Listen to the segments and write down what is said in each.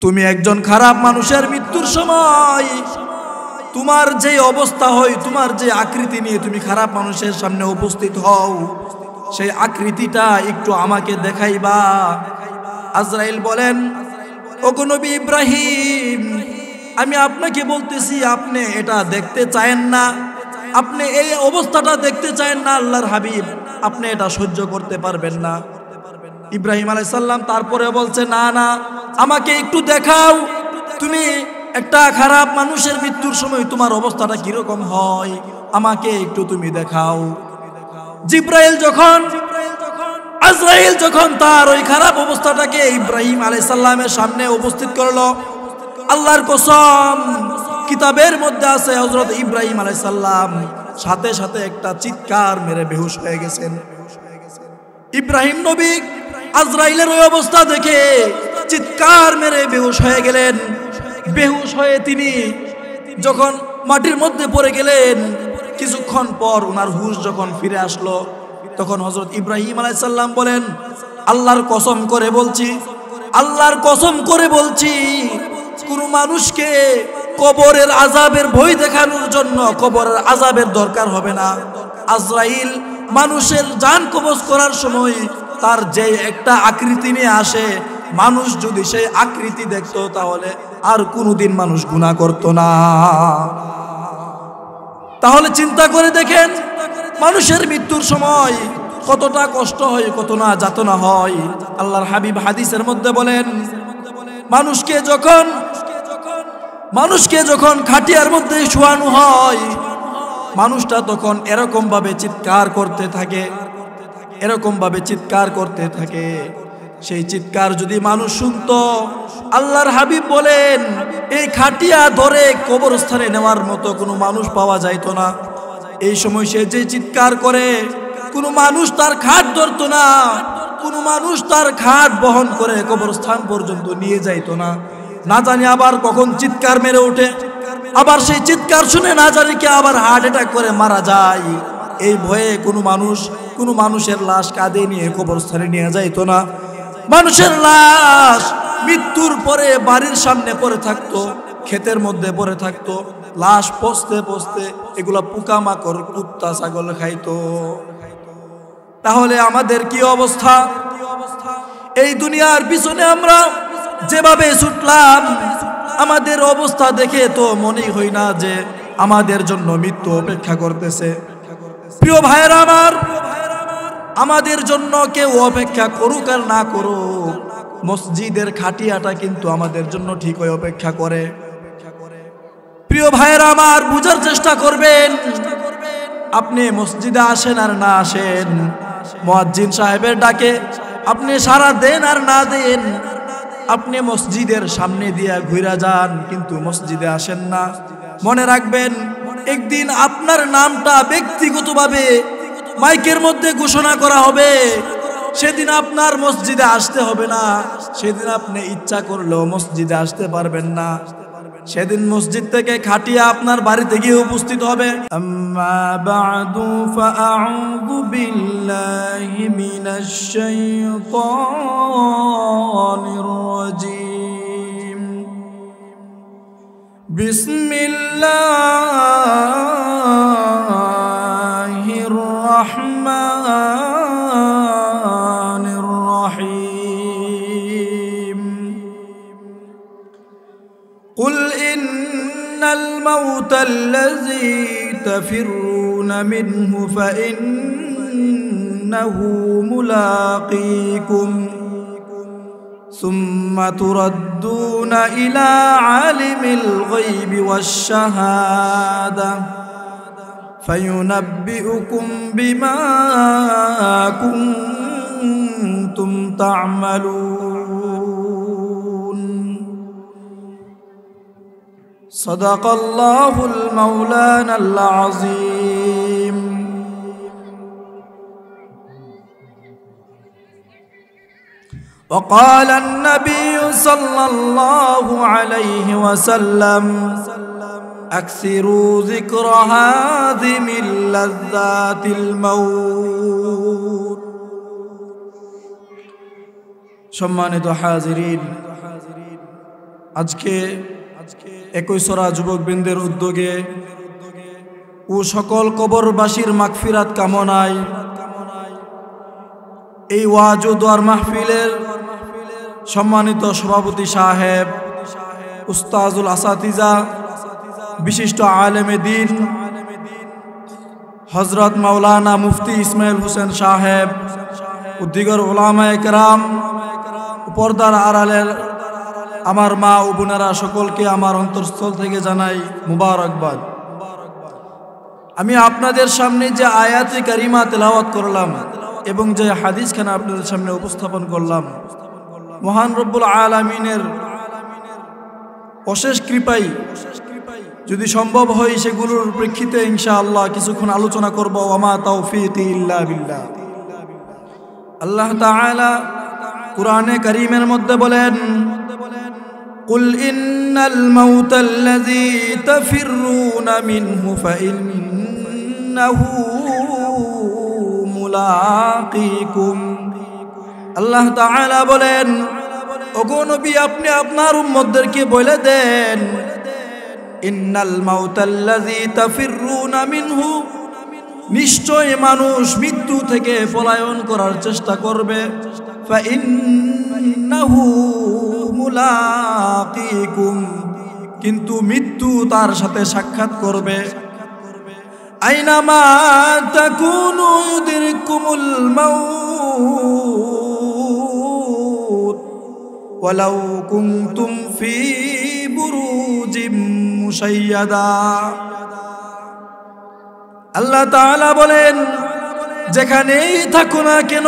তুমি একজন খারাপ মানুষের মৃত্যুর সময় তোমার যে অবস্থা হয়, তোমার যে আকৃতি নিয়ে তুমি খারাপ মানুষের সামনে উপস্থিত হও, সেই আকৃতিটা একটু আমাকে দেখাইবা। আজরাইল বলেন, ওগো নবী ইব্রাহিম, আমি আপনাকে বলতেছি, আপনি এটা দেখতে চায়েন না, আপনি এই অবস্থাটা দেখতে চায়েন না আল্লাহর হাবিব, আপনি এটা সহ্য করতে পারবেন না। ইব্রাহিম আলাইহিস সালাম তারপরে বলছে, না না, আমাকে একটু দেখাও, তুমি একটা খারাপ মানুষের মৃত্যুর সময় তোমার অবস্থাটা কিরকম হয়, আমাকে একটু তুমি দেখাও। আজরাইল যখন তার ওই খারাপ অবস্থাটাকে ইব্রাহিম আলাইহিস সালামের সামনে উপস্থিত করলো, আল্লাহর কসম, কিতাবের মধ্যে আছে হযরত ইব্রাহিম আলাইহিস সালাম সাথে সাথে একটা চিৎকার মেরে বেহুশ হয়ে গেছেন। ইব্রাহিম নবী আজরাইলের ওই অবস্থা দেখে চিৎকার মেরে বেহুশ হয়ে গেলেন। বেহুশ হয়ে তিনি যখন মাটির মধ্যে পড়ে গেলেন, কিছুক্ষণ পর ওনার হুঁশ যখন ফিরে আসলো, তখন হযরত ইব্রাহিম আলাইহিস সালাম বলেন, আল্লাহর কসম করে বলছি, আল্লাহর কসম করে বলছি, কোন মানুষকে কবরের আযাবের ভয় দেখানোর জন্য কবরের আযাবের দরকার হবে না। আজরাইল মানুষের জান কবজ করার সময় তার যে একটা আকৃতি নিয়ে আসে, মানুষ যদি সেই আকৃতি দেখতো তাহলে আর কোনোদিন মানুষ গুনাহ করত না। তাহলে চিন্তা করে দেখেন, মানুষের মৃত্যুর সময় কতটা কষ্ট হয়, কত না যাতনা হয়। আল্লাহর হাবিব হাদিসের মধ্যে বলেন, মানুষকে যখন খাটিয়ার মধ্যে শোয়ানো হয়, মানুষটা তখন এরকম ভাবে চিৎকার করতে থাকে, এরকম ভাবে চিৎকার করতে থাকে। সেই চিৎকার যদি মানুষ শুনতো, আল্লাহর হাবিব বলেন, এই খাটিয়া ধরে কবরস্থানে নেওয়ার মতো কোনো মানুষ পাওয়া যাইতো না। এই সময় সে যে চিৎকার করে, কোনো মানুষ তার খাট ধরতো না, কোনো মানুষ তার খাট বহন করে কবরস্থান পর্যন্ত নিয়ে যাইতো না। না জানি আবার কখন চিৎকার মেরে ওঠে, আবার সেই চিৎকার শুনে না জানি কে আবার হার্ট অ্যাটাক করে মারা যায়। এই ভয়ে কোনো মানুষের লাশ কাঁধে নিয়ে কবরস্থানে নিয়ে যাইতো না। মানুষের লাশ মৃত্যুর পরে বাড়ির সামনে পড়ে থাকতো, ক্ষেতের মধ্যে পড়ে থাকতো, লাশ পচতে পচতে এগুলা পোকামাকড়, কুত্তা, ছাগল খাইতো। তাহলে আমাদের কি অবস্থা? এই দুনিয়ার পিছনে আমরা যেভাবে ছুটলাম, আমাদের অবস্থা দেখে তো মনেই হয় না যে আমাদের জন্য মৃত্যু অপেক্ষা করতেছে। প্রিয় ভাইয়েরা আমার, আমাদের জন্য কেউ অপেক্ষা করুক আর না করুক, মসজিদের খাটিয়াটা কিন্তু আমাদের জন্য ঠিক হয়ে অপেক্ষা করে। প্রিয় ভাইয়েরা আমার, বুঝার চেষ্টা করবেন, আপনি মসজিদে আসেন আর না আসেন, মুয়াজ্জিন সাহেবের ডাকে আপনি সাড়া দেন আর না দেন, আপনি মসজিদের সামনে দিয়ে ঘুরে যান কিন্তু মসজিদে আসেন না, মনে রাখবেন, একদিন আপনার নামটা ব্যক্তিগতভাবে মাইকের মধ্যে ঘোষণা করা হবে। সেদিন আপনার মসজিদে আসতে হবে না, সেদিন আপনি ইচ্ছা করলেও মসজিদে আসতে পারবেন না। সেদিন মসজিদ থেকে খাটিয়া আপনার বাড়িতে গিয়ে উপস্থিত হবে। আম্মা বা'দু ফাআউযু বিল্লাহি মিনাশ শাইতানির রাজীম। বিসমিল্লাহির রাহমানির রাহিম। قل إن الموت الذي تفرون منه فإنه ملاقيكم ثم تردون إلى عالم الغيب والشهادة فينبئكم بما كنتم تعملون صدق الله المولانا العظيم. وقال النبي صلى الله عليه وسلم أكثروا ذكر هاذم اللذات الموت. সম্মানিত হাজিরিন, আজকে একইসরা যুবকবৃন্দের উদ্যোগে ও সকল কবরবাসীর মাগফিরাত কামনায় এই ওয়াজ ও দোয়ার মাহফিলের সম্মানিত সভাপতি সাহেব, উস্তাজুল আসাতিজা, বিশিষ্ট আলেমে দ্বীন হযরত মাওলানা মুফতি ইসমাইল হোসেন সাহেব, উদ্দিগর উলামায়ে কেরাম, পর্দার আড়ালের আমার মা ও বোনেরা, সকলকে আমার অন্তরস্থল থেকে জানাই মুবারকবাদ। আমি আপনাদের সামনে যে আয়াতে কারিমা তেলাওয়াত করলাম এবং যে হাদিসখানা আপনাদের সামনে উপস্থাপন করলাম, মহান রব্বুল আলামিনের অশেষ কৃপায় যদি সম্ভব হয় সেগুলোর প্রেক্ষিতে ইনশাআল্লাহ কিছুক্ষণ আলোচনা করব। ওয়ামা তাওফীকি ইল্লা বিল্লাহ। আল্লাহ তাআলা কুরআনে কারীমের মধ্যে বলেন, কুল ইন্নাল মাউতাল্লাযী তাফিররুনা মিনহু ফাইন্নাহু মুলাকীকুম। আল্লাহ তাআলা বলেন, ওগো নবী, আপনি আপনার উম্মতদেরকে বলে দেন, ইন্নাল মাউতাল্লাযী তাফিররুনা মিনহু, নিশ্চয় মানুষ মৃত্যু থেকে পলায়ন করার চেষ্টা করবে, ফাইন্নাহু মুলাকীকুম, কিন্তু মৃত্যু তার সাথে সাক্ষাৎ করবে। আইনামা তাকুনু ইউদরিকুমুল মাউত ওয়ালাউ কুনতুম ফি বুরুজিম মুশাইয়াদা। আল্লাহ তাআলা বলেন, যেখানেই থাকো না কেন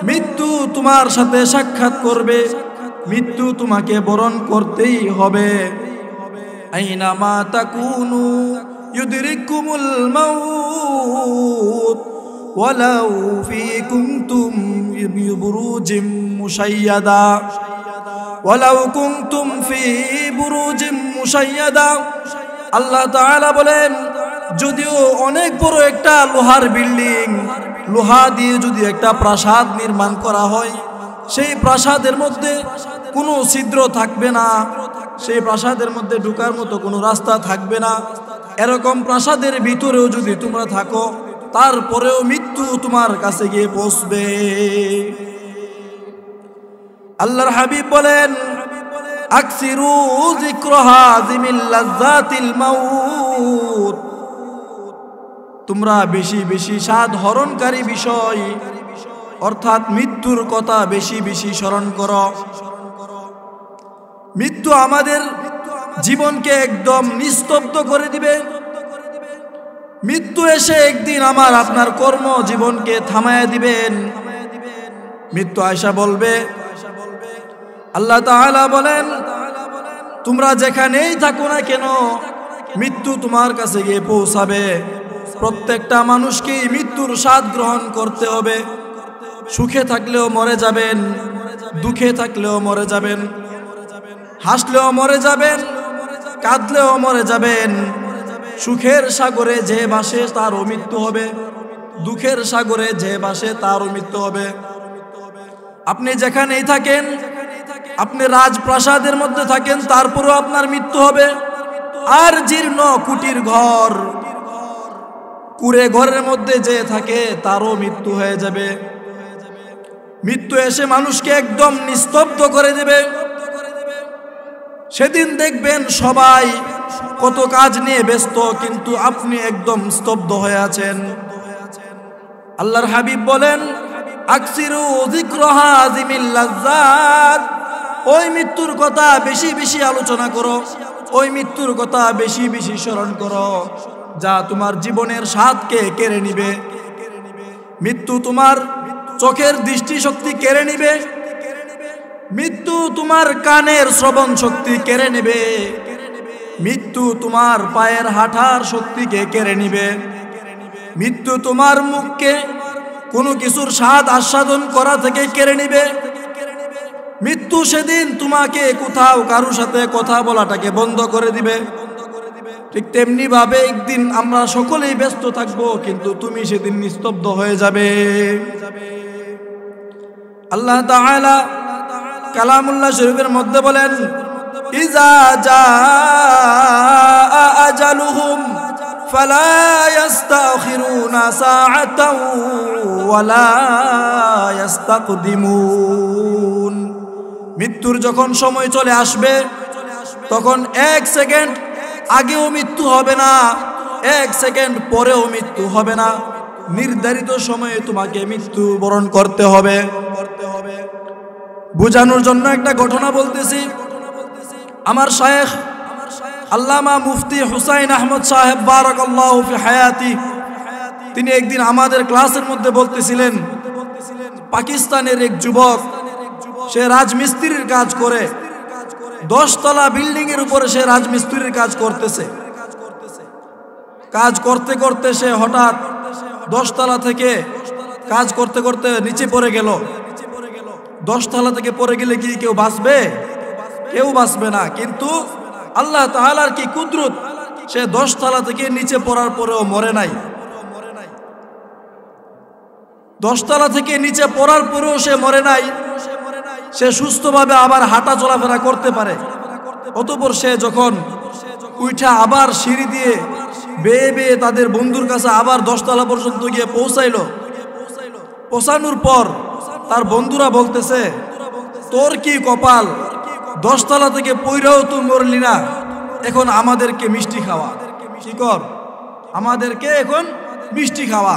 মৃত্যু তোমার সাথে সাক্ষাৎ করবে, মৃত্যু তোমাকে বরণ করতেই হবে। আইনামা তাকুনু ইউদরিকুমুল মাউত ওয়ালাউ ফি কুনতুম ফি বুরুজিম মুশাইয়াদা, ওয়ালাউ কুনতুম ফি বুরুজিম মুশাইয়াদা। আল্লাহ তাআলা বলেন, যদিও অনেক বড় একটা লোহার বিল্ডিং, লোহা দিয়ে যদি একটা প্রাসাদ নির্মাণ করা হয়, সেই প্রাসাদের মধ্যে কোনো ছিদ্র থাকবে না, সেই প্রাসাদের মধ্যে ঢোকার মতো কোনো রাস্তা থাকবে না। এরকম প্রাসাদের ভিতরেও যদি তোমরা থাকো, তারপরেও মৃত্যু তোমার কাছে গিয়ে পৌঁছবে। আল্লাহর হাবিব বলেন, আকসিরু যিকরা হাযিমিল লাযযাতিল মাউত, তোমরা বেশি বেশি স্বাদ হরণকারী বিষয় অর্থাৎ মৃত্যুর কথা বেশি বেশি স্মরণ করো। মৃত্যু আমাদের জীবনকে একদম নিস্তব্ধ করে দিবে। মৃত্যু এসে একদিন আমার আপনার কর্ম জীবনকে থামায়া দিবেন। মৃত্যু আয়সা বলবে, আল্লাহ তাআলা বলেন, তোমরা যেখানেই থাকো না কেন মৃত্যু তোমার কাছে গিয়ে পৌঁছাবে। প্রত্যেকটা মানুষকেই মৃত্যুর স্বাদ গ্রহণ করতে হবে। সুখে থাকলেও মরে যাবেন, দুঃখে থাকলেও মরে যাবেন, হাসলেও মরে যাবেন, কাঁদলেও মরে যাবেন। সুখের সাগরে যে ভাসে তারও মৃত্যু হবে, দুঃখের সাগরে যে ভাসে তারও মৃত্যু হবে। আপনি যেখানেই থাকেন, আপনি রাজপ্রাসাদের মধ্যে থাকেন, তারপরও আপনার মৃত্যু হবে। আর জীর্ণ কুটির ঘর, কুড়ে ঘরের মধ্যে যে থাকে তারও মৃত্যু হয়ে যাবে। মৃত্যু এসে মানুষকে একদম নিস্তব্ধ করে দেবে। সেদিন দেখবেন সবাই কত কাজ নিয়ে ব্যস্ত, কিন্তু আপনি একদম স্তব্ধ হয়ে আছেন। আল্লাহর হাবিব বলেন, আকসিরু যিকরা হাযিমিল লাযযাত, ওই মৃত্যুর কথা বেশি বেশি আলোচনা করো, ওই মৃত্যুর কথা বেশি বেশি স্মরণ করো, যা তোমার জীবনের স্বাদকে কেড়ে নিবে। মৃত্যু তোমার চোখের দৃষ্টিশক্তি কেড়ে নিবে, মৃত্যু তোমার কানের শ্রবণ শক্তি কেড়ে নেবে, মৃত্যু তোমার পায়ের হাঁটার শক্তিকে কেড়ে নিবে, মৃত্যু তোমার মুখকে কোনো কিছুর স্বাদ আস্বাদন করা থেকে কেড়ে নিবে। মৃত্যু সেদিন তোমাকে কোথাও কারোর সাথে কথা বলাটাকে বন্ধ করে দিবে। ঠিক তেমনি ভাবে একদিন আমরা সকলেই ব্যস্ত থাকবো, কিন্তু তুমি সেদিন নিস্তব্ধ হয়ে যাবে। আল্লাহ তাআলা কালামুল্লাহ শরীফের মধ্যে বলেন, ইযা জাআ আজালুহুম ফালা ইস্তাখিরুনা সাআতাও ওয়ালা ইস্তাকদিমুন। মৃত্যুর যখন সময় চলে আসবে তখন 1 সেকেন্ড আগেও মৃত্যু হবে না, 1 সেকেন্ড পরেও মৃত্যু হবে না। নির্ধারিত সময়ে তোমাকে মৃত্যু বরণ করতে হবে। বোঝানোর জন্য একটা ঘটনা বলতেছি। আমার শায়েখ আল্লামা মুফতি হুসাইন আহমদ সাহেব বারাকাল্লাহু ফি হায়াতি, তিনি একদিন আমাদের ক্লাসের মধ্যে বলতেছিলেন, পাকিস্তানের এক যুবক, সে রাজমিস্ত্রির কাজ করে, 10 তলা বিল্ডিং এর উপরে সে রাজমিস্ত্রির কাজ করতেছে। কাজ করতে করতে সে হঠাৎ 10 তলা থেকে কাজ করতে করতে নিচে পড়ে গেল। 10 তলা থেকে পড়ে গেলে কি কেউ বাঁচবে? কেউ বাঁচবে না। কিন্তু আল্লাহ তাআলার কি কুদরত, সে 10 তলা থেকে নিচে পড়ার পরেও মরে নাই। 10 তলা থেকে নিচে পড়ার পরেও সে মরে নাই। সে সুস্থভাবে আবার হাঁটা চলাফেরা করতে পারে। অতঃপর সে যখন উঠা আবার সিঁড়ি দিয়ে বেয়ে বেয়ে তাদের বন্ধুর কাছে আবার 10 তলা পর্যন্ত গিয়ে পৌঁছাইলো। পৌঁছানোর পর তার বন্ধুরা বলতেছে, তোর কি কপাল, 10 তলা থেকে পইরাও তুই মরলি না, এখন আমাদেরকে মিষ্টি খাওয়া। কি কর, আমাদেরকে এখন মিষ্টি খাওয়া।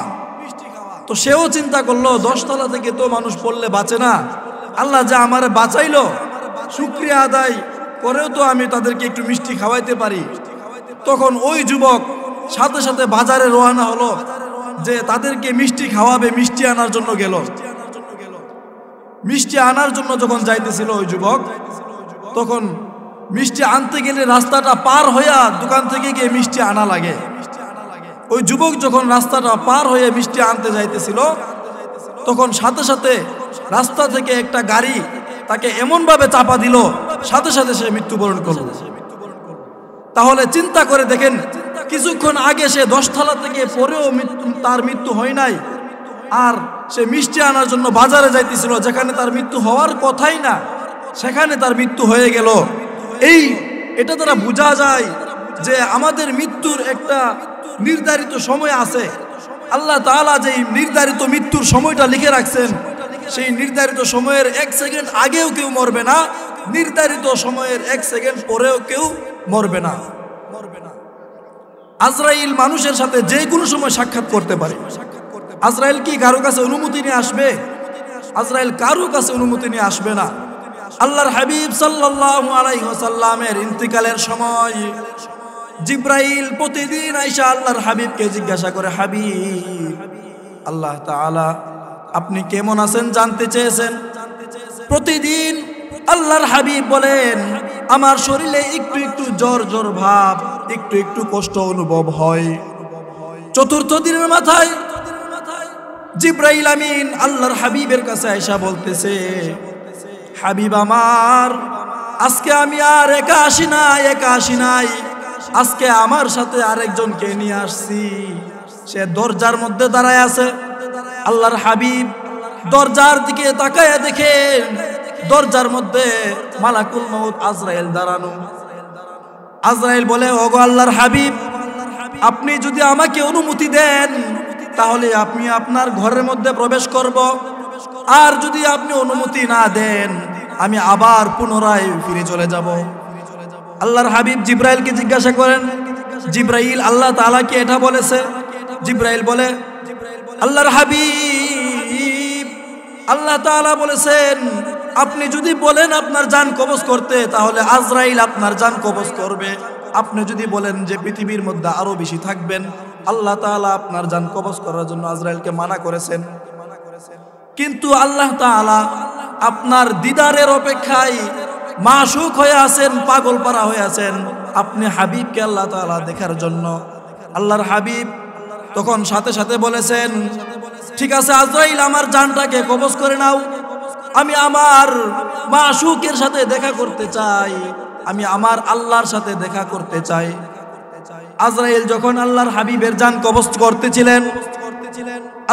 তো সেও চিন্তা করলো, 10 তলা থেকে তো মানুষ পড়লে বাঁচে না, আল্লাহ যা আমারে বাঁচাইলো, শুকরিয়া আদায় করেও তো আমি তাদেরকে একটু মিষ্টি খাওয়াইতে পারি। তখন ওই যুবক সাথে সাথে বাজারে রওনা হলো যে তাদেরকে মিষ্টি খাওয়াবে, মিষ্টি আনার জন্য গেল। মিষ্টি আনার জন্য যখন যাইতেছিল ওই যুবক, তখন মিষ্টি আনতে গেলে রাস্তাটা পার হইয়া দোকান থেকে গিয়ে মিষ্টি আনা লাগে। ওই যুবক যখন রাস্তাটা পার হয়ে মিষ্টি আনতে যাইতেছিল, তখন সাথে সাথে রাস্তা থেকে একটা গাড়ি তাকে এমন ভাবে চাপা দিল, সাথে সাথে সে মৃত্যুবরণ করল। তাহলে চিন্তা করে দেখেন, কিছুক্ষণ আগে সে 10 তলা থেকে পরেও তার মৃত্যু হয় নাই, আর সে মিষ্টি আনার জন্য বাজারে যাইতেছিল, যেখানে তার মৃত্যু হওয়ার কথাই না, সেখানে তার মৃত্যু হয়ে গেল। এটা দ্বারা বোঝা যায় যে আমাদের মৃত্যুর একটা নির্ধারিত সময় আছে। আল্লাহ তাআলা যে নির্ধারিত মৃত্যুর সময়টা লিখে রাখছেন, সেই নির্ধারিত সময়ের 1 সেকেন্ড আগেও কেউ মরবে না, নির্ধারিত সময়ের 1 সেকেন্ড পরেও কেউ মরবে না। আজরাইল মানুষের সাথে যে কোনো সময় সাক্ষাৎ করতে পারে। আজরাইল কি কারো কাছে অনুমতি নিয়ে আসবে? আজরাইল কারো কাছে অনুমতি নিয়ে আসবে না। আল্লাহর হাবিব সাল্লাল্লাহু আলাইহি ওয়াসাল্লামের ইন্তিকালের সময় জিবরাইল প্রতিদিন আয়েশা আল্লাহর হাবিবকে জিজ্ঞাসা করে, হাবিব, আল্লাহ তাআলা আপনি কেমন আছেন জানতে চেয়েছেন। প্রতিদিন আল্লাহর হাবিব বলেন, আমার শরীরে একটু একটু জ্বর জ্বর ভাব, একটু একটু কষ্ট অনুভব হয়। চতুর্থ দিনের মাথায় জিবরাইল আমিন আল্লাহর হাবিবের কাছে আয়েশা বলতেছে, হাবিব আমার, আজকে আমি আর একা আসি নাই, আজকে আমার সাথে আরেকজনকে নিয়ে আসছি। সে দরজার মধ্যে দাঁড়ায় আছে। আল্লাহর হাবিব দরজার দিকে তাকায় দেখেন, দরজার মধ্যে মালাকুল মউত আজরাইল দাঁড়ানো। আজরাইল বলে, ওগো আল্লাহর হাবিব, আপনি যদি আমাকে অনুমতি দেন তাহলে আমি আপনার ঘরের মধ্যে প্রবেশ করব, আর যদি আপনি অনুমতি না দেন আমি আবার পুনরায় ফিরে চলে যাব। আল্লাহর হাবিব জিবরাইলকে জিজ্ঞাসা করেন, জিবরাইল, আল্লাহ তাআলা কি এটা বলেছে? জিবরাইল বলে, আল্লাহর হাবিব, আল্লাহ তাআলা বলেছেন আপনি যদি বলেন আপনার জান কবজ করতে, তাহলে আজরাইল আপনার জান কবজ করবে। আপনি যদি বলেন যে পৃথিবীর মধ্যে আরো বেশি থাকবেন, আল্লাহ তাআলা আপনার জান কবজ করার জন্য আজরাইলকে মানা করেছেন। কিন্তু আল্লাহ তাআলা আপনার দিদারের অপেক্ষায় মাশউক হয়ে আছেন, পাগল পারা হয়ে আছেন আপনি হাবিবকে আল্লাহ তাআলা দেখার জন্য। আল্লাহর হাবিব তখন সাথে সাথে বলেছেন, ঠিক আছে আজরাইল, আমার জানটাকে কবজ করে নাও, আমি আমার মাশউকের সাথে দেখা করতে চাই, আমি আমার আল্লাহর সাথে দেখা করতে চাই। আজরাইল যখন আল্লাহর হাবিবের জান কবজ করতেছিলেন,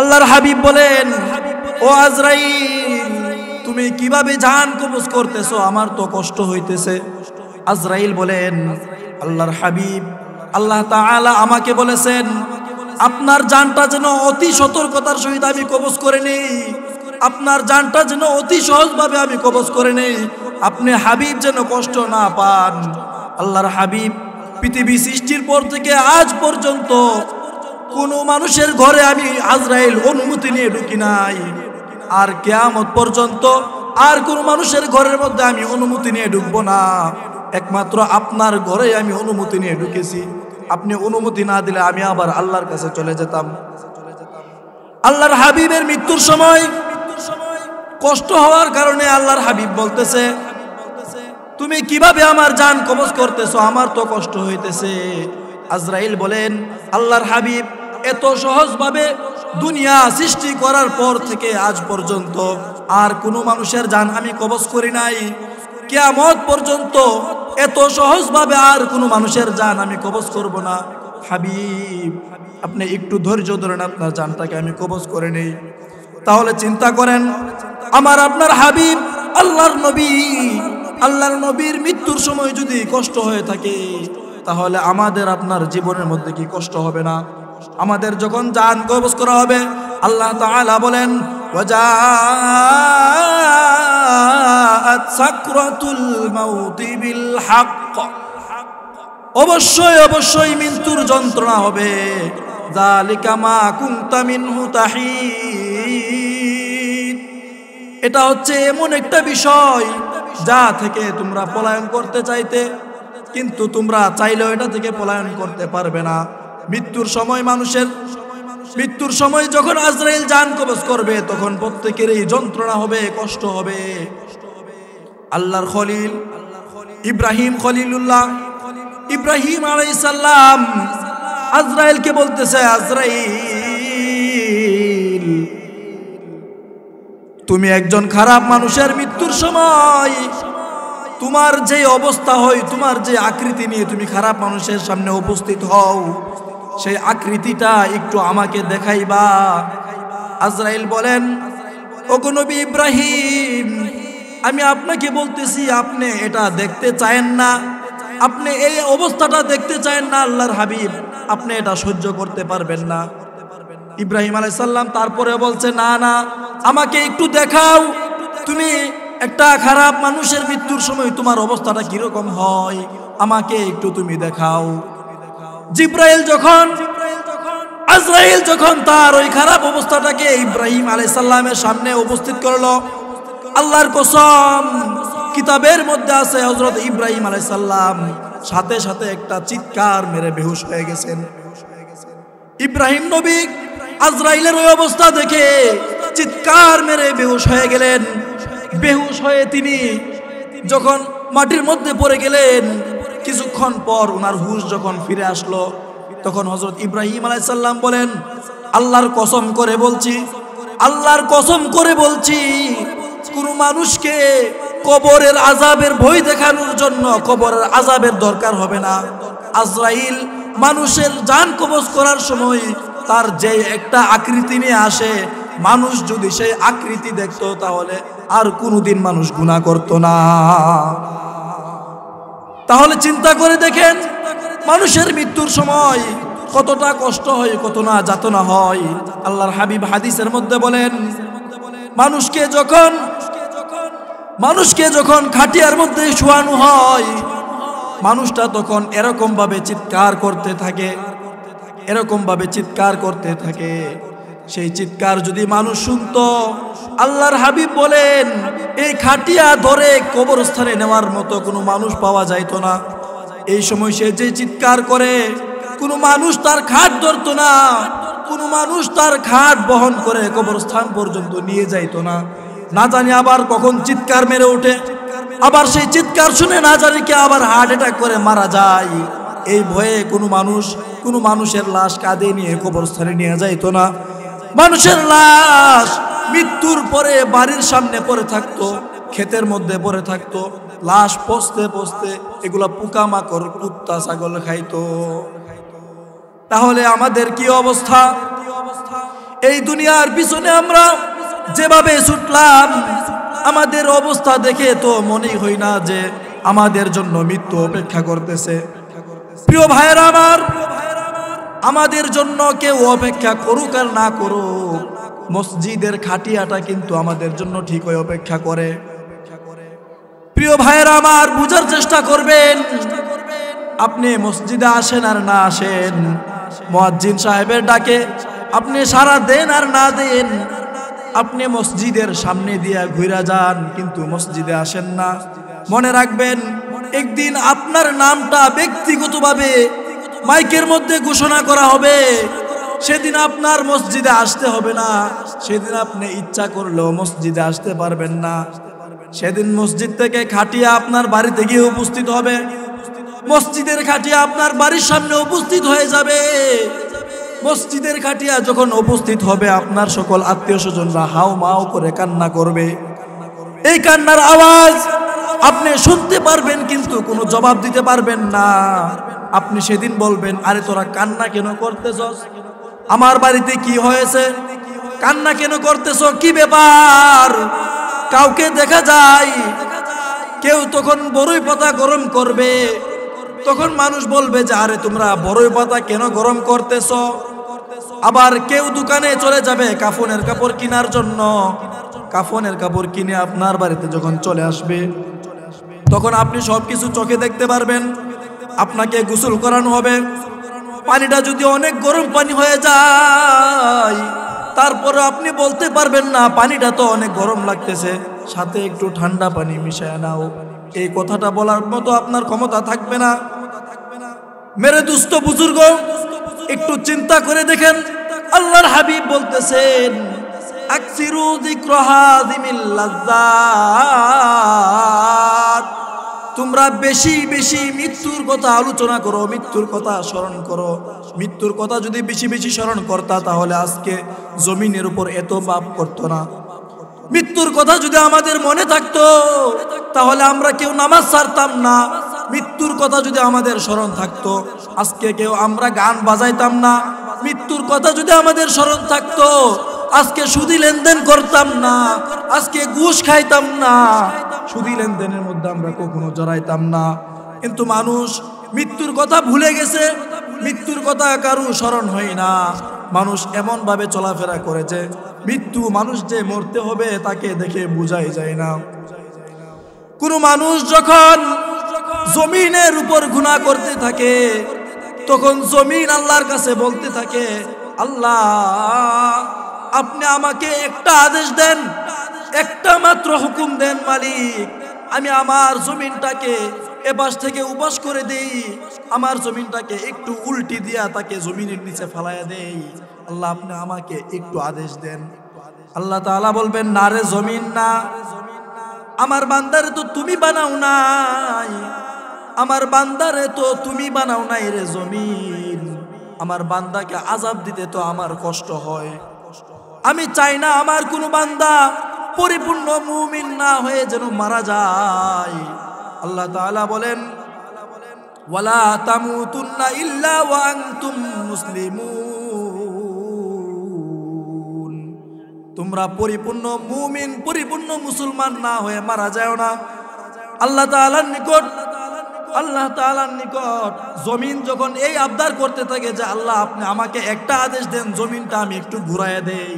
আল্লাহর হাবিব বলেন, ও আজরাইল, তুমি কিভাবে জান কবজ করতেছো? আমার তো কষ্ট হইতেছে। আজরাইল বলেন, আল্লাহর হাবিব আল্লাহ তাআলা আমাকে বলেছেন আপনার জানটা যেন অতি সতর্কতার সহিত আমি কবজ করে নেই, আপনার জানটা যেন অতি সহজভাবে আমি কবজ করে নেই, আপনি হাবিব যেন কষ্ট না পান। আল্লাহর হাবিব পৃথিবী সৃষ্টির পর থেকে আজ পর্যন্ত কোন মানুষের ঘরে আমি আজরাইল অনুমতি নিয়ে ঢুকি নাই, আর কিয়ামত পর্যন্ত আর কোন মানুষের ঘরের মধ্যে আমি অনুমতি নিয়ে ঢুকবো না, একমাত্র আপনার ঘরে আমি অনুমতি নিয়ে ঢুকেছি। আপনি অনুমতি না দিলে আমি আবার আল্লাহর কাছে চলে যেতাম। আল্লাহর হাবিবের মৃত্যুর সময় কষ্ট হওয়ার কারণে আল্লাহর হাবিব বলতেছে, তুমি কিভাবে আমার জান কবজ করতেছো, আমার তো কষ্ট হইতেছে। আজরাইল বলেন, আল্লাহর হাবিব এত সহজভাবে দুনিয়া সৃষ্টি করার পর থেকে আজ পর্যন্ত আর কোনো মানুষের জান আমি কবজ করি নাই, কিয়ামত পর্যন্ত এত সহজভাবে আর কোনো মানুষের জান আমি কবজ করব না। হাবিব আপনি একটু ধৈর্য ধরেন, আপনার জানটাকে আমি কবজ করে নেই। তাহলে চিন্তা করেন, আমার আপনার হাবিব আল্লাহর নবী, আল্লাহর নবীর মৃত্যুর সময় যদি কষ্ট হয়ে থাকে, তাহলে আমাদের আপনার জীবনের মধ্যে কি কষ্ট হবে না? আমাদের যখন জান কবজ করা হবে, আল্লাহ তাআলা বলেন, ওয়াজাআত সাকরাতুল মাউতি বিল হক, অবশ্যই অবশ্যই মৃত্যুর যন্ত্রণা হবে। যালিকা মা কুনতা মিনহু তাহিদ, এটা হচ্ছে এমন একটা বিষয় যা থেকে তোমরা পলায়ন করতে চাইতে, কিন্তু তোমরা চাইলেও এটা থেকে পলায়ন করতে পারবে না। মৃত্যুর সময় যখন আজরাইল জান কবজ করবে, তখন প্রত্যেকেরই যন্ত্রণা হবে, কষ্ট হবে। আল্লাহর খলিল ইব্রাহিম খলিলুল্লাহ ইব্রাহিম আলাইহিস সালাম আজরাইলকে বলতেছে, আজরাইল তুমি একজন খারাপ মানুষের মৃত্যুর সময় তোমার যে অবস্থা হয়, তোমার যে আকৃতি নিয়ে তুমি খারাপ মানুষের সামনে উপস্থিত হও, সেই আকৃতিটা একটু আমাকে দেখাইবা। আজরাইল বলেন, ওগো নবী ইব্রাহিম, আমি আপনাকে বলতেছি আপনি এটা দেখতে চায়েন না, আপনি এই অবস্থাটা দেখতে চায়েন না আল্লাহর হাবিব, আপনি এটা সহ্য করতে পারবেন না। ইব্রাহিম আলাইহিস সালাম তারপরে বলছে, না না, আমাকে একটু দেখাও, তুমি একটা খারাপ মানুষের মৃত্যুর সময় তোমার অবস্থাটা কিরকম হয়, আমাকে একটু তুমি দেখাও। আজরাইল যখন তার ওই খারাপ অবস্থাটাকে ইব্রাহিম আলাইহিস সালামের সামনে উপস্থিত করলো, আল্লাহর কসম কিতাবের মধ্যে আছে হযরত ইব্রাহিম আলাইহিস সালাম সাথে সাথে একটা চিৎকার মেরে বেহুশ হয়ে গেছেন। ইব্রাহিম নবী আজরাইলের ওই অবস্থা দেখে চিৎকার মেরে বেহুশ হয়ে গেলেন। বেহুশ হয়ে তিনি যখন মাটির মধ্যে পড়ে গেলেন, কিছুক্ষণ পর ওনার হুঁশ যখন ফিরে আসলো, তখন হযরত ইব্রাহিম আলাইহিস সালাম বলেন, আল্লাহর কসম করে বলছি, আল্লাহর কসম করে বলছি, কোন মানুষকে কবরের আযাবের ভয় দেখানোর জন্য কবরের আযাবের দরকার হবে না। আজরাইল মানুষের জান কবজ করার সময় তার যে একটা আকৃতি নিয়ে আসে, মানুষ যদি সেই আকৃতি দেখতো তাহলে আর কোনোদিন মানুষ গুনাহ করতো না। তাহলে চিন্তা করে দেখেন, মানুষের মৃত্যুর সময় কতটা কষ্ট হয়, কত না যাতনা হয়। আল্লাহর হাবিব হাদিসের মধ্যে বলেন, মানুষকে যখন খাটিয়ার মধ্যে শোয়ানো হয়, মানুষটা তখন এরকম ভাবে চিৎকার করতে থাকে, এরকম ভাবে চিৎকার করতে থাকে। সেই চিৎকার যদি মানুষ শুনতো, আল্লাহর হাবিব বলেন, এই খাটিয়া ধরে কবরস্থানে নেওয়ার মতো কোনো মানুষ পাওয়া যাইতো না। এই সময় সে যে চিৎকার করে, কোনো মানুষ তার খাট ধরতো না, কোনো মানুষ তার খাট বহন করে কবরস্থান পর্যন্ত নিয়ে যাইতো না। না জানি আবার কখন চিৎকার মেরে ওঠে, আবার সেই চিৎকার শুনে না জানি কে আবার হার্ট অ্যাটাক করে মারা যায়। এই ভয়ে কোনো মানুষের লাশ কাঁধে নিয়ে কবরস্থানে নিয়ে যাইতো না। মানুষের লাশ মৃত্যুর পরে বাড়ির সামনে পড়ে থাকতো, ক্ষেতের মধ্যে পড়ে থাকতো, লাশ পচতে পচতে এগুলা পোকামাকড় কুত্তা ছাগল খাইতো। তাহলে আমাদের কি অবস্থা? এই দুনিয়ার পিছনে আমরা যেভাবে ছুটলাম, আমাদের অবস্থা দেখে তো মনেই হয় না যে আমাদের জন্য মৃত্যু অপেক্ষা করতেছে। প্রিয় ভাইয়েরা আমার, আমাদের জন্য কেউ অপেক্ষা করুক আর না করুক, মসজিদের খাটিয়াটা কিন্তু আমাদের জন্য ঠিক হয়ে অপেক্ষা করে। প্রিয় ভাইয়েরা আমার, বুঝার চেষ্টা করবেন। আপনি মসজিদে আসেন আর না আসেন, মুয়াজ্জিন সাহেবের ডাকে আপনি সারা দেন আর না দেন, আপনি মসজিদের সামনে দিয়ে ঘুরে যান কিন্তু মসজিদে আসেন না, মনে রাখবেন একদিন আপনার নামটা ব্যক্তিগতভাবে মাইকের মধ্যে ঘোষণা করা হবে। সেদিন আপনার মসজিদে আসতে হবে না, সেদিন আপনি ইচ্ছা করলেও মসজিদে আসতে পারবেন না। সেদিন মসজিদ থেকে খাটিয়া আপনার বাড়িতে গিয়ে উপস্থিত হবে, মসজিদের খাটিয়া আপনার বাড়ির সামনে উপস্থিত হয়ে যাবে। মসজিদের খাটিয়া যখন উপস্থিত হবে, আপনার সকল আত্মীয় স্বজনরা হাউ মাউ করে কান্না করবে। এই কান্নার আওয়াজ আপনি শুনতে পারবেন কিন্তু কোনো জবাব দিতে পারবেন না। আপনি সেদিন বলবেন, আরে তোরা কান্না কেন করতেছস? আমার বাড়িতে কি হয়েছে? কান্না কেন করতেছ? কি ব্যাপার? কাউকে দেখা যায় কেউ তখন বড়ই পাতা গরম করবে, তখন মানুষ বলবে যে আরে তোমরা বড়ই পাতা কেন গরম করতেছ? আবার কেউ দোকানে চলে যাবে কাফনের কাপড় কেনার জন্য, কাফনের কাপড় কিনে আপনার বাড়িতে যখন চলে আসবে, তখন আপনি সবকিছু চোখে দেখতে পারবেন। আপনাকে গোসল করানো হবে, পানিটা যদি অনেক গরম পানি হয়ে যায়, তারপরে আপনি বলতে পারবেন না পানিটা তো অনেক গরম লাগতেছে, সাথে একটু ঠান্ডা পানি মিশায় নাও। এই কথাটা বলার মতো আপনার ক্ষমতা থাকবে না। মেরে দুস্থ বুজুর্গ, একটু চিন্তা করে দেখেন, আল্লাহর হাবিব বলতেছেন আকসিরু যিকরা হাযিমিল লাযযাত, তোমরা বেশি বেশি মৃত্যুর কথা আলোচনা করো, মৃত্যুর কথা স্মরণ করো। মৃত্যুর কথা যদি বেশি বেশি স্মরণ করতা তাহলে আজকে জমিনের উপর এত পাপ করতো না। মৃত্যুর কথা যদি আমাদের মনে থাকতো তাহলে আমরা কেউ নামাজ ছাড়তাম না। মৃত্যুর কথা যদি আমাদের স্মরণ থাকতো আজকে কেউ আমরা গান বাজাইতাম না। মৃত্যুর কথা যদি আমাদের স্মরণ থাকতো আজকে সুদি লেনদেন করতাম না, আজকে ঘুষ খাইতাম না, সুদি লেনদেনের মধ্যে আমরা কখনো জড়াইতাম না। কিন্তু মানুষ মৃত্যুর কথা ভুলে গেছে, মৃত্যুর কথা কারো স্মরণ হয় না। মানুষ এমন ভাবে চলাফেরা করে যে মৃত্যু, মানুষ যে মরতে হবে তাকে দেখে বোঝাই যায় না। কোন মানুষ যখন জমিনের উপর গুনাহ করতে থাকে তখন জমিন আল্লাহর কাছে বলতে থাকে, আল্লাহ আপনি আমাকে একটা আদেশ দেন, একটা মাত্র হুকুম দেন মালিক, আমি আমার জমিনটাকে এপাশ থেকে উপাস করে দেই, আমার জমিনটাকে একটু উল্টি দিয়া তাকে জমিনের নিচে ফালাইয়া দেই। আল্লাহ আপনি আমাকে একটু আদেশ দেন। আল্লাহ তাআলা বলবেন, না রে জমিন না, আমার বান্দারে তো তুমি বানাও নাই, আমার বান্দারে তো তুমি বানাও নাই রে জমিন। আমার বান্দাকে আযাব দিতে তো আমার কষ্ট হয়। আমি চাই না আমার কোনো বান্দা পরিপূর্ণ মুমিন না হয়ে যেন মারা যায়। আল্লাহ তাআলা বলেন, ওয়ালা তামুতুন্না ইল্লা ওয়া আনতুম মুসলিমুন, তোমরা পরিপূর্ণ মুমিন, পরিপূর্ণ মুসলমান না হয়ে মারা যাও না। আল্লাহ তাআলার নিকট জমিন যখন এই আবদার করতে থাকে যে আল্লাহ আপনি আমাকে একটা আদেশ দেন, জমিনটা আমি একটু ঘুরাইয়া দেই,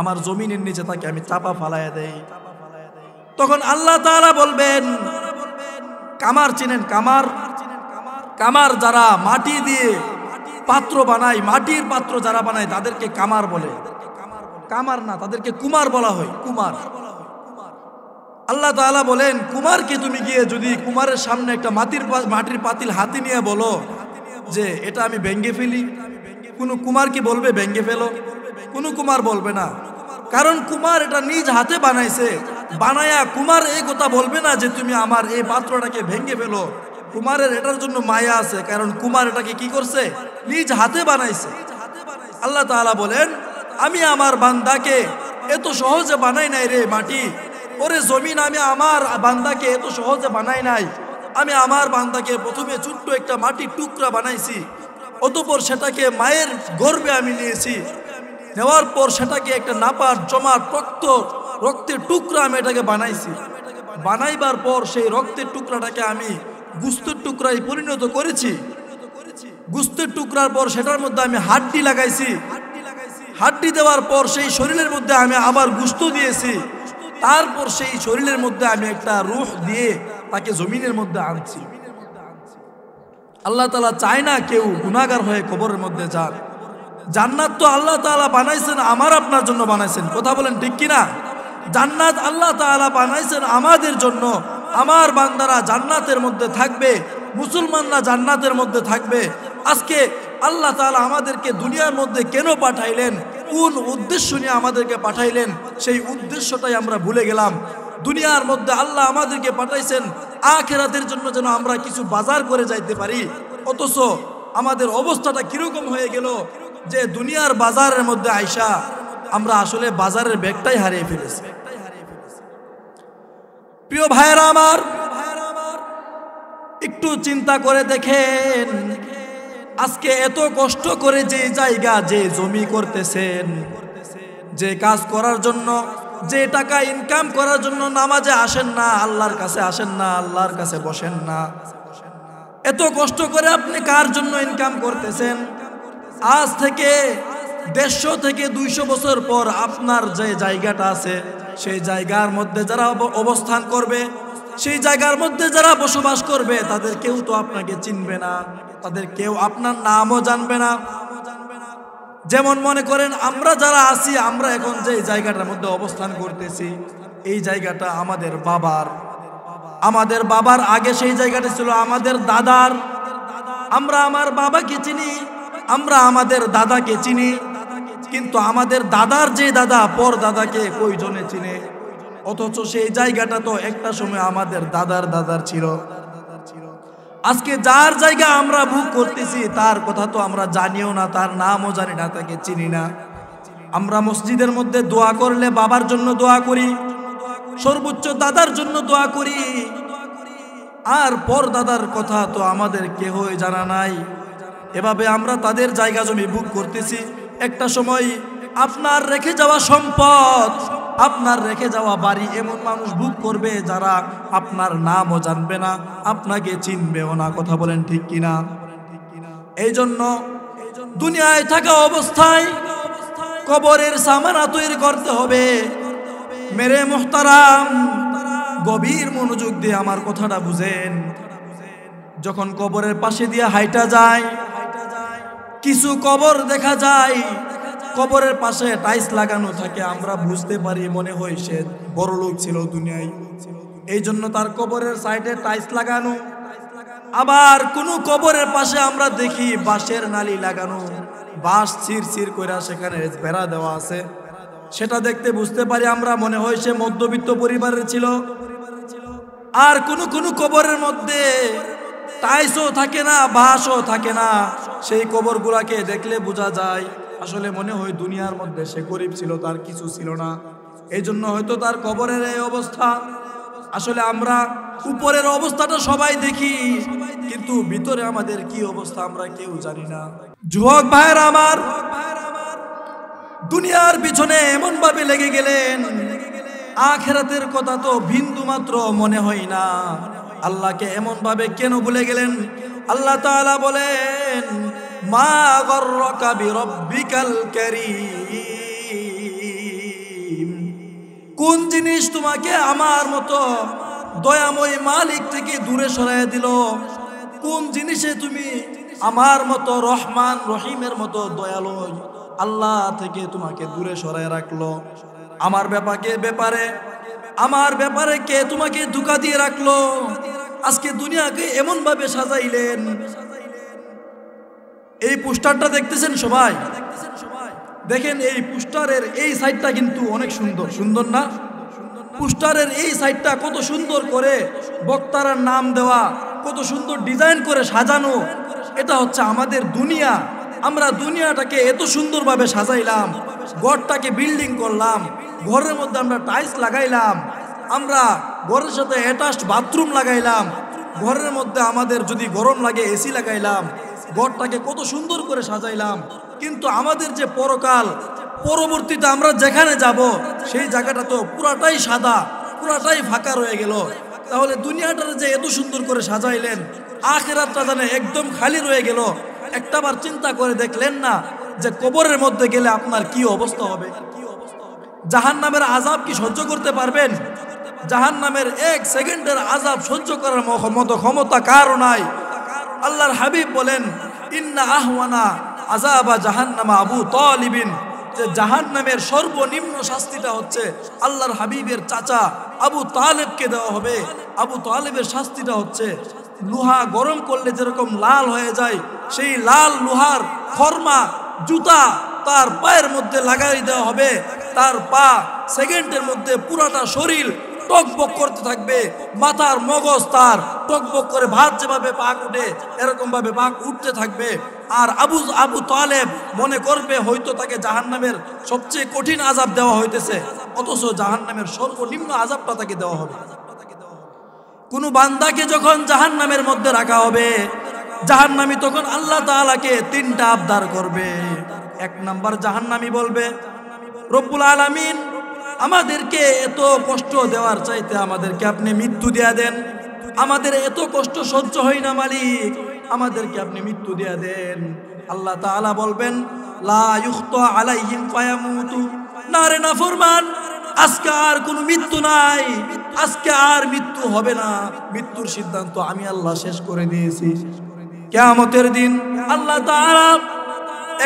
আমার জমিনের নিচে তাকে আমি চাপা ফালাইয়া দেই, তখন আল্লাহ তাআলা বলবেন, কামার চিনেন? কামার, কামার যারা মাটি দিয়ে পাত্র বানায়, মাটির পাত্র যারা বানায় তাদেরকে কামার বলে। কামার না, তাদেরকে কুমার বলা হয়, কুমার। আল্লাহ তাআলা বলেন, কুমারকে তুমি গিয়ে যদি কুমারের সামনে একটা মাটির পাতিল হাতে নিয়ে বলো যে এটা আমি ভেঙ্গে ফেলি, কোনো কুমার কি বলবে ভেঙ্গে ফেলো? কোনো কুমার বলবে না, কারণ কুমার এটা নিজ হাতে বানাইছে। বানায়া কুমার এই কথা বলবে না যে তুমি আমার এই পাত্রটাকে ভেঙ্গে ফেলো। কুমারের এটার জন্য মায়া আছে, কারণ কুমার এটাকে কি করছে? নিজ হাতে বানাইছে। আল্লাহ তাআলা বলেন, আমি আমার বান্দাকে এত সহজে বানাই নাই রে মাটি, ওরে জমিন, আমি আমার বান্দাকে এত সহজে বানাই নাই। আমি আমার বান্দাকে প্রথমে ছোট্ট একটা মাটির টুকরা বানাইছি, অতঃপর সেটাকে মায়ের গর্ভে আমি নিয়েছি, নেওয়ার পর সেটাকে একটা নাপাক জমাট রক্তের টুকরা আমি এটাকে বানাইছি। বানাইবার পর সেই রক্তের টুকরাটাকে আমি গোস্তের টুকরায় পরিণত করেছি। গোস্তের টুকরার পর সেটার মধ্যে আমি হাড্ডি লাগাইছি। হাড্ডি দেওয়ার পর সেই শরীরের মধ্যে আমি আবার গোস্ত দিয়েছি। তারপর সেই শরীরের মধ্যে আমি একটা রূহ দিয়ে তাকে জমিনের মধ্যে আনছি। আল্লাহ তাআলা চায় না কেউ গুনাহগার হয়ে কবরের মধ্যে যাক। জান্নাত তো আল্লাহ তাআলা বানাইছেন, আমার আপনার জন্য বানাইছেন, কথা বলেন ঠিক কিনা? জান্নাত আল্লাহ তাআলা বানাইছেন আমাদের জন্য। আমার বান্দারা জান্নাতের মধ্যে থাকবে, মুসলমানরা জান্নাতের মধ্যে থাকবে। আজকে আল্লাহ তাআলা আমাদেরকে দুনিয়ার মধ্যে কেন পাঠাইলেন, কোন উদ্দেশ্য নিয়ে আমাদেরকে পাঠাইলেন, সেই উদ্দেশ্যটাই আমরা ভুলে গেলাম। দুনিয়ার মধ্যে আল্লাহ আমাদেরকে পাঠাইছেন আখিরাতের জন্য, যেন আমরা কিছু বাজার করে যাইতে পারি। অথচ আমাদের অবস্থাটা কিরকম হয়ে গেল যে দুনিয়ার বাজারের মধ্যে আইসা আমরা আসলে বাজারের ব্যাগটাই হারিয়ে ফেলেছি। প্রিয় ভাইয়েরা আমার, একটু চিন্তা করে দেখেন, আজকে এত কষ্ট করে যে জায়গা, যে জমি করতেছেন, যে কাজ করার জন্য, যে টাকা ইনকাম করার জন্য নামাজে আসেন না, আল্লাহর কাছে আসেন না, আল্লাহর কাছে বসেন না, এত কষ্ট করে আপনি কার জন্য ইনকাম করতেছেন? আজ থেকে 150 থেকে 200 বছর পর আপনার যে জায়গাটা আছে, সেই জায়গার মধ্যে যারা অবস্থান করবে, সেই জায়গার মধ্যে যারা বসবাস করবে, তাদের কেউ তো আপনাকে চিনবে না, তাদের কেউ আপনার নামও জানবে না। যেমন মনে করেন আমরা যারা আছি, আমরা এখন যে জায়গাটার মধ্যে অবস্থান করতেছি, এই জায়গাটা আমাদের বাবার। আমাদের বাবার আগে সেই জায়গাটা ছিল আমাদের দাদার। আমরা আমার বাবাকে চিনি, আমরা আমাদের দাদাকে চিনি, কিন্তু আমাদের দাদার যে দাদা, পর দাদাকে কয়জনে চিনে? অথচ সেই জায়গাটা তো একটা সময় আমাদের দাদার দাদার ছিল। আজকে যার জায়গা আমরা ভোগ করতেছি, তার কথা তো আমরা জানিও না, তার নামও জানি না, তাকে চিনি না। আমরা মসজিদের মধ্যে দোয়া করলে বাবার জন্য দোয়া করি, সর্বোচ্চ দাদার জন্য দোয়া করি, আর পর দাদার কথা তো আমাদের কেউই জানা নাই। এভাবে আমরা তাদের জায়গা জমি ভোগ করতেছি। একটা সময় আপনার রেখে যাওয়া সম্পদ, আপনার রেখে যাওয়া বাড়ি এমন মানুষ ভোগ করবে যারা আপনার নামও জানবে না, আপনাকে চিনবেও না, কথা বলেন ঠিক কিনা? এই জন্য দুনিয়ায় থাকা অবস্থায় কবরের সামানা তৈরি করতে হবে। মেরে মুহতারাম, গভীর মনোযোগ দিয়ে আমার কথাটা বুঝেন। যখন কবরের পাশে দিয়ে হাইটা যায়, কিছু কবর দেখা যায় কবরের পাশে টাইলস লাগানো থাকে, আমরা বুঝতে পারি মনে হয় সে বড় লোক ছিল দুনিয়ায়, এই জন্য তার কবরের সাইডে টাইলস লাগানো। আবার কোন কবরের পাশে আমরা দেখি বাঁশের নালি লাগানো, বাঁশ চির করে সেখানে বেড়া দেওয়া আছে, সেটা দেখতে বুঝতে পারি আমরা মনে হয় সে মধ্যবিত্ত পরিবারের ছিল। আর কোন কবরের মধ্যে টাইলসও থাকে না, বাঁশও থাকে না, সেই কবরগুলাকে দেখলে বোঝা যায় আসলে মনে হয় দুনিয়ার মধ্যে সে গরিব ছিল, তার কিছু ছিল না, এই জন্য হয়তো তার কবরের এই অবস্থা। আসলে আমরা উপরের অবস্থাটা সবাই দেখি, কিন্তু ভিতরে আমাদের কি অবস্থা আমরা কেউ জানি না। যুবক ভাইয়েরা আমার, দুনিয়ার পিছনে এমন ভাবে লেগে গেলেন, আখিরাতের কথা তো বিন্দু মাত্র মনে হয় না। আল্লাহকে এমন ভাবে কেন ভুলে গেলেন? আল্লাহ তাআলা বলেন, মা গররাকা বিরব্বিকাল কারীম। কোন জিনিস তোমাকে আমার মতো দয়াময় মালিক থেকে দূরে সরাইয়া দিল? কোন জিনিসে তুমি আমার মতো রহমান রহিমের মতো দয়ালু আল্লাহ থেকে তোমাকে দূরে সরাইয়া রাখলো? আমার ব্যাপারে কে তোমাকে ধোঁকা দিয়ে রাখলো? আজকে দুনিয়াকে এমন ভাবে সাজাইলেন। এই পোস্টারটা দেখতেছেন সবাই, দেখেন এই পোস্টারের এই সাইডটা কিন্তু অনেক সুন্দর না? পোস্টারের এই সাইডটা কত সুন্দর করে বক্তারার নাম দেওয়া, কত সুন্দর ডিজাইন করে সাজানো। এটা হচ্ছে আমাদের দুনিয়া। আমরা দুনিয়াটাকে এত সুন্দরভাবে সাজাইলাম, ঘরটাকে বিল্ডিং করলাম, ঘরের মধ্যে আমরা টাইলস লাগাইলাম, আমরা ঘরের সাথে অ্যাটাচড বাথরুম লাগাইলাম, ঘরের মধ্যে আমাদের যদি গরম লাগে এসি লাগাইলাম, ঘরটাকে কত সুন্দর করে সাজাইলাম। কিন্তু আমাদের যে পরকাল, পরবর্তীতে আমরা যেখানে যাব সেই জায়গাটা তো পুরাটাই সাদা, পুরাটাই ফাঁকা রয়ে গেল। তাহলে দুনিয়াটার যে এত সুন্দর করে সাজাইলেন, আখিরাতটা জানে একদম খালি রয়ে গেল। একটাবার চিন্তা করে দেখলেন না যে কবরের মধ্যে গেলে আপনার কি অবস্থা হবে? জাহান্নামের আযাব কি সহ্য করতে পারবেন? জাহান্নামের 1 সেকেন্ডের আযাব সহ্য করার মতো ক্ষমতা কারও নাই। আল্লাহর হাবিব বলেন, ইন্না আহওয়ানা আযাবা জাহান্নামা আবু তালিবিন, যে জাহান্নামের সর্বনিম্ন শাস্তিটা হচ্ছে আল্লাহর হাবিবের চাচা আবু তালেবকে দেওয়া হবে। আবু তালেবের শাস্তিটা হচ্ছে লোহা গরম করলে যেরকম লাল হয়ে যায়, সেই লাল লোহার খরমা জুতা তার পায়ের মধ্যে লাগাই দেওয়া হবে। তার পা সেকেন্ডের মধ্যে পুরাটা শরীর টকবক করতে থাকবে, মাথার মগজ তার টকবক করে ভাত যেভাবে পাক উঠে এরকম ভাবে পাক উঠতে থাকবে। আর আবু তালেব মনে করবে হয়তো তাকে জাহান্নামের সবচেয়ে কঠিন আযাব দেওয়া হইতেছে, অথচ জাহান্নামের সর্বনিম্ন আযাবটা তাকে দেওয়া হবে। কোন বান্দাকে যখন জাহান্নামের মধ্যে রাখা হবে, জাহান্নামী তখন আল্লাহ তাআলাকে 3টা আবদার করবে। 1 নাম্বার জাহান্নামী বলবে, রব্বুল আলামিন আমাদেরকে এত কষ্ট দেওয়ার চাইতে আমাদেরকে আপনি মৃত্যু দিয়া দেন। আমাদের এত কষ্ট সহ্য হয় না মালিক, আমাদেরকে আপনি মৃত্যু দিয়া দেন। আল্লাহ তাআলা বলবেন, লা ইউখতা আলাইহিম ফায়ামুতু, না রে নাফরমান, আজকে আর কোনো মৃত্যু নাই, আজকে আর মৃত্যু হবে না, মৃত্যুর সিদ্ধান্ত আমি আল্লাহ শেষ করে দিয়েছি। কিয়ামতের দিন আল্লাহ তাআলা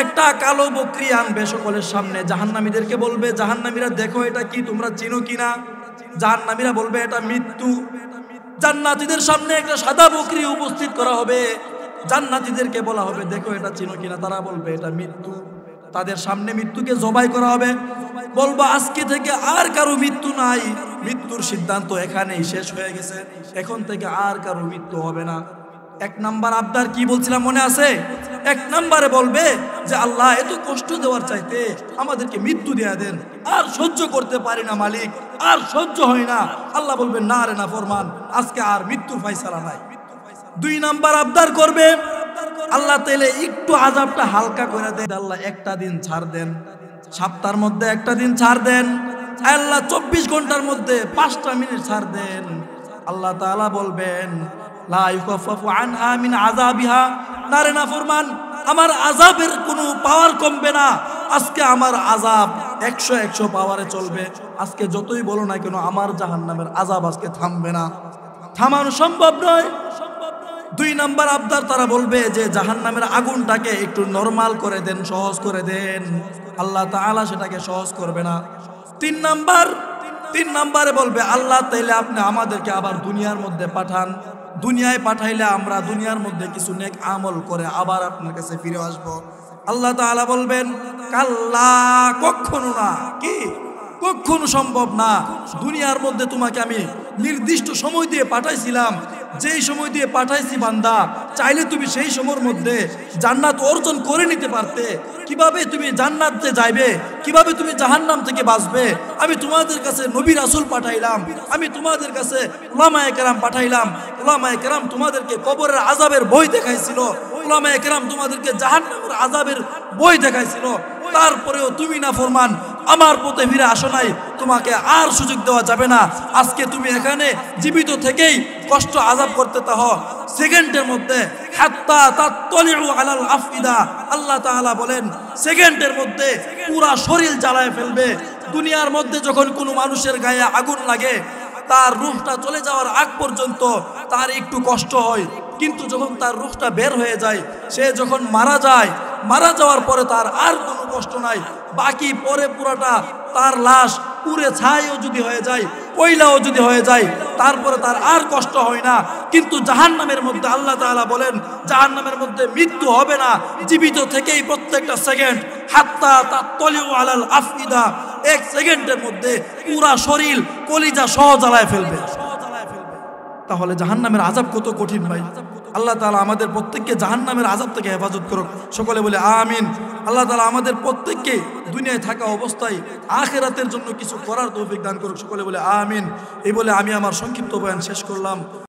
একটা কালো বকরি আনবে সকলের সামনে, জাহান্নামীদেরকে বলবে, জাহান্নামীরা দেখো এটা কি, তোমরা চিনো কিনা? জাহান্নামীরা বলবে এটা মৃত্যু। জান্নাতীদের সামনে একটা সাদা বকরি উপস্থিত করা হবে, জান্নাতীদেরকে বলা হবে দেখো এটা চিনো কিনা? তারা বলবে এটা মৃত্যু। তাদের সামনে মৃত্যুকে জবাই করা হবে, বলবো আজকে থেকে আর কারো মৃত্যু নাই, মৃত্যুর সিদ্ধান্ত এখানেই শেষ হয়ে গেছে, এখন থেকে আর কারো মৃত্যু হবে না। 1 নাম্বার আবদার কি বলছিলাম মনে আছে? 1 নাম্বারে বলবে যে আল্লাহ এত কষ্ট দেওয়ার চাইতে আমাদেরকে মৃত্যু দেয়া দেন, আর সহ্য করতে পারি না মালিক, আর সহ্য হয় না। আল্লাহ বলবে না রে নাফরমান, আজকে আর মৃত্যুর ফয়সালা নাই। 2 নাম্বার আবদার করবে, আল্লাহ তাইলে একটু আযাবটা হালকা করে দেন, আল্লাহ একটা দিন ছাড় দেন, সপ্তাহের মধ্যে একটা দিন ছাড় দেন, আল্লাহ 24 ঘন্টার মধ্যে 5টা মিনিট ছাড় দেন। আল্লাহ তাআলা বলবেন, লা ইউখাফাফু আনহা মিন আযাবিহা, না রে নাফরমান, আমার আযাবের কোনো পাওয়ার কমবে না, আজকে আমার আযাব 100 পাওয়ারে চলবে। আজকে যতই বলো না কেন আমার জাহান্নামের আযাব আজকে থামবে না, থামানো সম্ভব নয়। 2 নাম্বার আবদার তারা বলবে যে জাহান্নামের আগুনটাকে একটু নরমাল করে দেন, সহজ করে দেন। আল্লাহ তাআলা সেটাকে সহজ করবে না। 3 নাম্বারে বলবে আল্লাহ তাইলে আপনি আমাদেরকে আবার দুনিয়ার মধ্যে পাঠান, দুনিয়ায় পাঠাইলে আমরা দুনিয়ার মধ্যে কিছু নেক আমল করে আবার আপনার কাছে ফিরে আসব। আল্লাহ তাআলা বলবেন, কাল্লা, কখনো না, কি কখনো সম্ভব না। দুনিয়ার মধ্যে তোমাকে আমি নির্দিষ্ট সময় দিয়ে পাঠাইছিলাম, যেই সময় দিয়ে পাঠাইছি বান্দা, চাইলে তুমি সেই সময়ের মধ্যে জান্নাত অর্জন করে নিতে পারতে। কিভাবে তুমি জান্নাতে যাইবে, কিভাবে তুমি জাহান্নাম থেকে বাঁচবে? আমি তোমাদের কাছে নবী রাসূল পাঠাইলাম, আমি তোমাদের কাছে উলামায়ে কেরাম পাঠাইলাম। উলামায়ে কেরাম তোমাদেরকে কবরের আযাবের বই দেখাইছিল, উলামায়ে কেরাম তোমাদেরকে জাহান্নামের আযাবের বই দেখাইছিল। তারপরেও তুমি নাফরমান, আমার পথে ফিরে আসো নাই, তোমাকে আর সুযোগ দেওয়া যাবে না। আজকে তুমি এখানে জীবিত থেকেই কষ্ট আযাব করতে তাহ সেকেন্ডের মধ্যে, হাত্তা তাত্তালিউ আলাল আফইদা, আল্লাহ তাআলা বলেন সেকেন্ডের মধ্যে পুরা শরীর জ্বালায় ফেলবে। দুনিয়ার মধ্যে যখন কোনো মানুষের গায়ে আগুন লাগে, তার রূহটা চলে যাওয়ার আগ পর্যন্ত তার একটু কষ্ট হয়, কিন্তু যখন তার রূহটা বের হয়ে যায়, সে যখন মারা যায়, মারা যাওয়ার পরে তার আর কোনো কষ্ট নাই। বাকি পরে পুরাটা তার লাশ পুড়ে ছাইও যদি হয়ে যায়, কয়লাও যদি হয়ে যায়, তারপরে তার আর কষ্ট হয় না। কিন্তু জাহান্নামের মধ্যে আল্লাহ তাআলা বলেন, জাহান্নামের মধ্যে মৃত্যু হবে না, জীবিত থেকেই প্রত্যেকটা সেকেন্ড, হাত্তা তাত্তালিউ আলাল আফইদা, 1 সেকেন্ডের মধ্যে পুরা শরীর কলিজা সহ জ্বালায় ফেলবে। তাহলে জাহান্নামের আযাব কত কঠিন ভাই। আল্লাহ তাআলা আমাদের প্রত্যেককে জাহান্নামের আযাব থেকে হেফাজত করুক, সকলে বলে আমিন। আল্লাহ তাআলা আমাদের প্রত্যেককে দুনিয়ায় থাকা অবস্থায় আখিরাতের জন্য কিছু করার তৌফিক দান করুক, সকলে বলে আমিন। এই বলে আমি আমার সংক্ষিপ্ত বয়ান শেষ করলাম।